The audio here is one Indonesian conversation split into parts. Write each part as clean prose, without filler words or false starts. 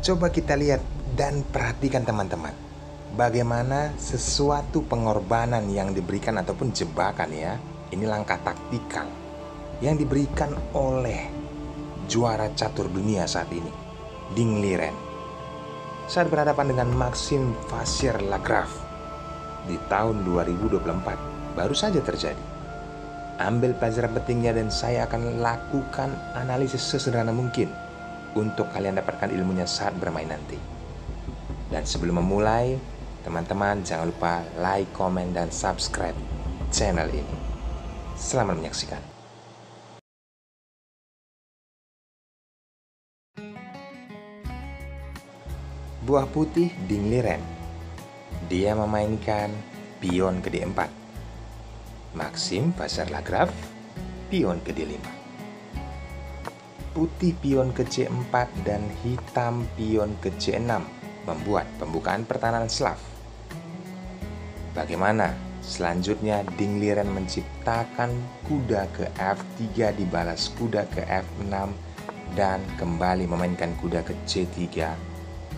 Coba kita lihat dan perhatikan teman-teman, bagaimana sesuatu pengorbanan yang diberikan ataupun jebakan ya. Ini langkah taktikal yang diberikan oleh juara catur dunia saat ini, Ding Liren, saat berhadapan dengan Maxime Vachier-Lagrave di tahun 2024. Baru saja terjadi. Ambil pelajaran pentingnya dan saya akan lakukan analisis sesederhana mungkin untuk kalian dapatkan ilmunya saat bermain nanti. Dan sebelum memulai, teman-teman jangan lupa like, komen, dan subscribe channel ini. Selamat menyaksikan. Buah putih Ding Liren. Dia memainkan pion ke D4. Maxime Vachier-Lagrave pion ke D5. Putih pion ke C4 dan hitam pion ke C6 membuat pembukaan pertahanan Slav. Bagaimana selanjutnya Ding Liren menciptakan kuda ke F3 dibalas kuda ke F6 dan kembali memainkan kuda ke C3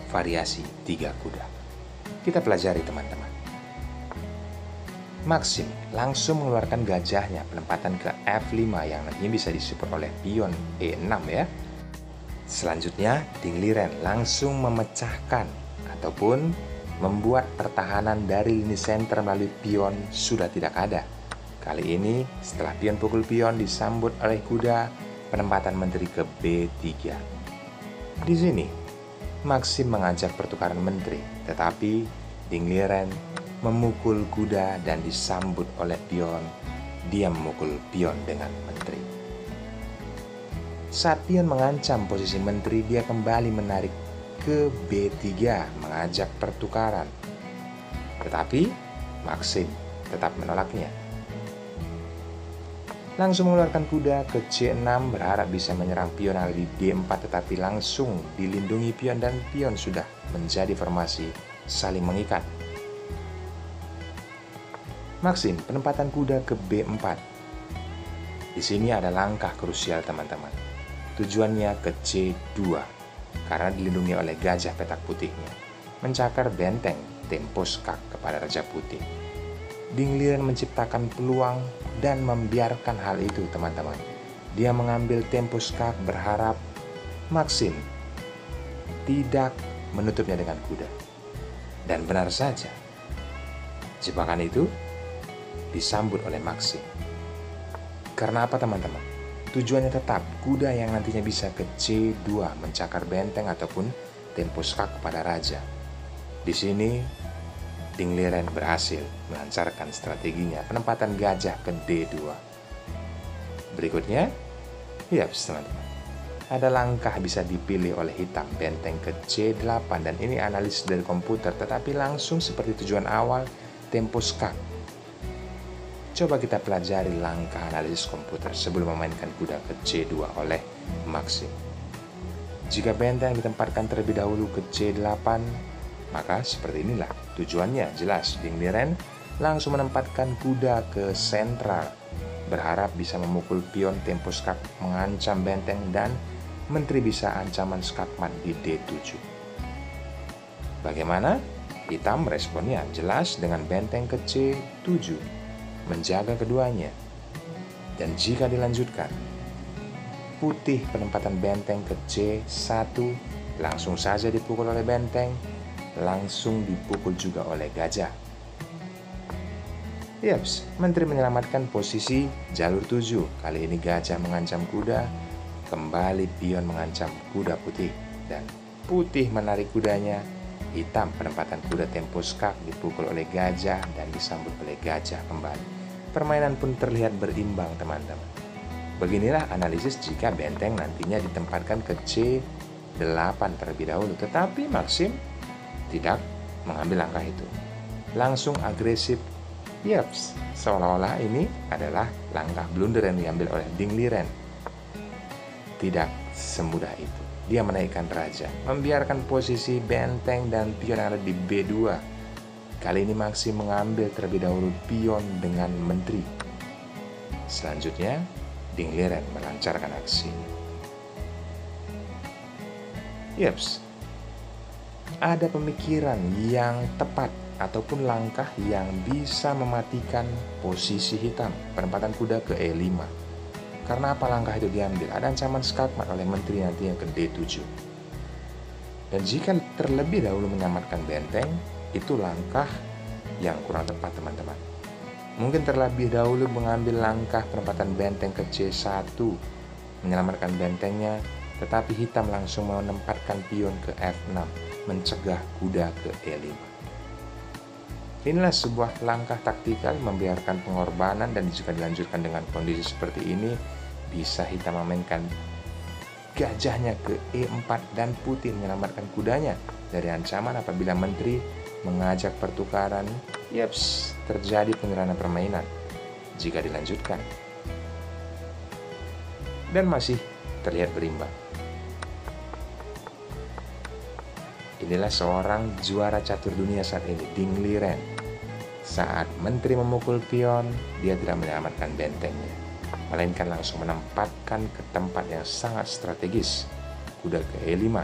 variasi 3 kuda. Kita pelajari teman-teman. Maxime langsung mengeluarkan gajahnya penempatan ke F5 yang nantinya bisa disupport oleh pion E6 ya. Selanjutnya Ding Liren langsung memecahkan ataupun membuat pertahanan dari lini center melalui pion sudah tidak ada. Kali ini setelah pion pukul pion disambut oleh kuda penempatan menteri ke B3. Di sini Maxime mengajak pertukaran menteri, tetapi Ding Liren memukul kuda dan disambut oleh pion. Dia memukul pion dengan menteri. Saat pion mengancam posisi menteri, dia kembali menarik ke B3 mengajak pertukaran. Tetapi Maxime tetap menolaknya. Langsung mengeluarkan kuda ke C6 berharap bisa menyerang pion yang ada di D4, tetapi langsung dilindungi pion dan pion sudah menjadi formasi saling mengikat. Maxime penempatan kuda ke B4. Di sini ada langkah krusial teman-teman. Tujuannya ke C2 karena dilindungi oleh gajah petak putihnya, mencakar benteng tempo skak kepada Raja Putih. Ding Liren menciptakan peluang dan membiarkan hal itu teman-teman. Dia mengambil tempo skak berharap Maxime tidak menutupnya dengan kuda. Dan benar saja, jebakan itu disambut oleh Maxime. Karena apa teman-teman? Tujuannya tetap kuda yang nantinya bisa ke C2 mencakar benteng ataupun tempo skak kepada raja. Di sini Ding Liren berhasil melancarkan strateginya penempatan gajah ke D2. Berikutnya, teman-teman, ada langkah bisa dipilih oleh hitam benteng ke C8 dan ini analisis dari komputer, tetapi langsung seperti tujuan awal tempo skak. Coba kita pelajari langkah analisis komputer sebelum memainkan kuda ke C2 oleh Maxime. Jika benteng ditempatkan terlebih dahulu ke C8, maka seperti inilah tujuannya jelas. Ding Liren langsung menempatkan kuda ke sentral, berharap bisa memukul pion tempo skak mengancam benteng dan menteri bisa ancaman skakmat di D7. Bagaimana? Hitam responnya jelas dengan benteng ke C7. Menjaga keduanya. Dan jika dilanjutkan, putih penempatan benteng ke C1 langsung saja dipukul oleh benteng, langsung dipukul juga oleh gajah. Menteri menyelamatkan posisi jalur 7. Kali ini gajah mengancam kuda, kembali pion mengancam kuda putih dan putih menarik kudanya. Hitam penempatan kuda tempo skak dipukul oleh gajah dan disambut oleh gajah kembali. Permainan pun terlihat berimbang teman-teman. Beginilah analisis jika benteng nantinya ditempatkan ke C8 terlebih dahulu. Tetapi Maxime tidak mengambil langkah itu. Langsung agresif. Seolah-olah ini adalah langkah blunder yang diambil oleh Ding Liren. Tidak semudah itu. Dia menaikkan raja, membiarkan posisi benteng dan pion yang ada di B2. Kali ini Maxime mengambil terlebih dahulu pion dengan menteri. Selanjutnya, Ding Liren melancarkan aksinya. Yeps, ada pemikiran yang tepat ataupun langkah yang bisa mematikan posisi hitam penempatan kuda ke E5. Karena apa langkah itu diambil? Ada ancaman skakmat oleh menteri nantinya ke D7. Dan jika terlebih dahulu menyelamatkan benteng, itu langkah yang kurang tepat teman-teman. Mungkin terlebih dahulu mengambil langkah penempatan benteng ke C1, menyelamatkan bentengnya, tetapi hitam langsung menempatkan pion ke F6, mencegah kuda ke E5. Inilah sebuah langkah taktikal membiarkan pengorbanan, dan jika dilanjutkan dengan kondisi seperti ini, bisa hitam memainkan gajahnya ke E4 dan putih menyelamatkan kudanya dari ancaman apabila menteri mengajak pertukaran. Yaps, terjadi penyerahan permainan jika dilanjutkan. Dan masih terlihat berimbang. Inilah seorang juara catur dunia saat ini, Ding Liren. Saat menteri memukul pion, dia tidak menyelamatkan bentengnya, melainkan langsung menempatkan ke tempat yang sangat strategis, kuda ke E5.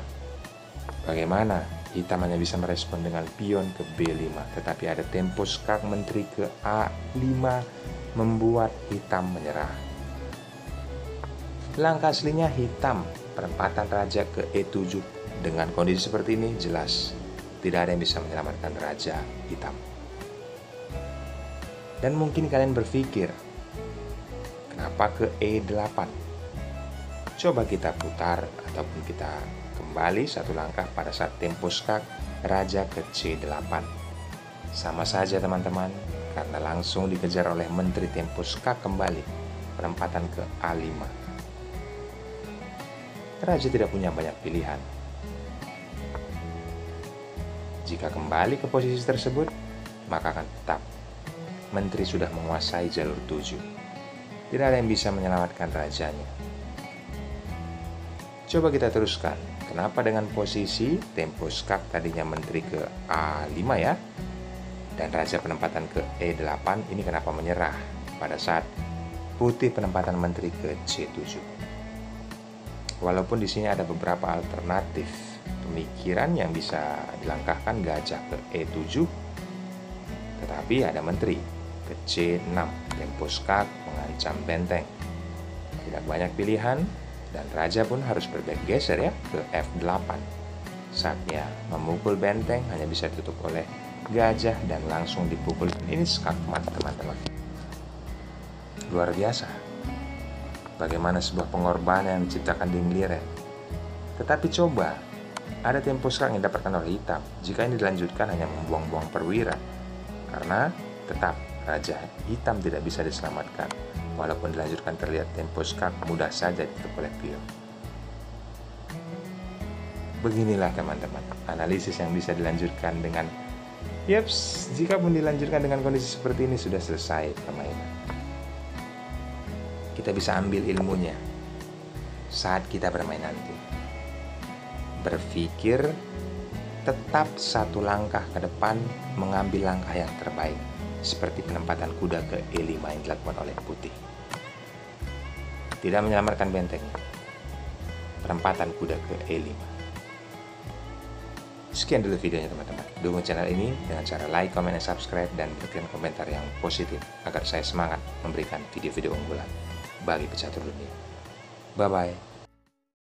Bagaimana hitam hanya bisa merespon dengan pion ke B5, tetapi ada tempo skak menteri ke A5 membuat hitam menyerah. Langkah aslinya hitam penempatan raja ke E7. Dengan kondisi seperti ini jelas tidak ada yang bisa menyelamatkan raja hitam. Dan mungkin kalian berpikir, kenapa ke E8? Coba kita putar ataupun kita kembali satu langkah pada saat tempo skak raja ke C8. Sama saja teman-teman, karena langsung dikejar oleh menteri tempo skak kembali penempatan ke A5. Raja tidak punya banyak pilihan. Jika kembali ke posisi tersebut, maka akan tetap menteri sudah menguasai jalur 7. Tidak ada yang bisa menyelamatkan rajanya. Coba kita teruskan. Kenapa dengan posisi tempo skak tadinya menteri ke A5 ya, dan raja penempatan ke E8, ini kenapa menyerah pada saat putih penempatan menteri ke C7? Walaupun di sini ada beberapa alternatif pemikiran yang bisa dilangkahkan gajah ke E7, tetapi ada menteri ke C6, tempo skak mengancam benteng. Tidak banyak pilihan, dan raja pun harus bergeser ya ke F8. Saatnya memukul benteng hanya bisa ditutup oleh gajah dan langsung dipukul. Ini skakmat teman-teman. Luar biasa. Bagaimana sebuah pengorbanan yang diciptakan Ding Liren. Tetapi coba, ada tempo skak yang didapatkan oleh hitam. Jika ini dilanjutkan hanya membuang-buang perwira. Karena tetap raja hitam tidak bisa diselamatkan. Walaupun dilanjutkan terlihat tempo skak mudah saja ditutup oleh pion. Beginilah teman-teman, analisis yang bisa dilanjutkan dengan yaps, jika pun dilanjutkan dengan kondisi seperti ini sudah selesai permainan. Kita bisa ambil ilmunya saat kita bermain nanti. Berpikir tetap satu langkah ke depan, mengambil langkah yang terbaik, seperti penempatan kuda ke E5 yang dilakukan oleh putih. Tidak menyelamatkan bentengnya, penempatan kuda ke E5. Sekian dulu videonya teman-teman. Dukung channel ini dengan cara like, comment, dan subscribe, dan berikan komentar yang positif agar saya semangat memberikan video-video unggulan bagi pecatur dunia. Bye-bye.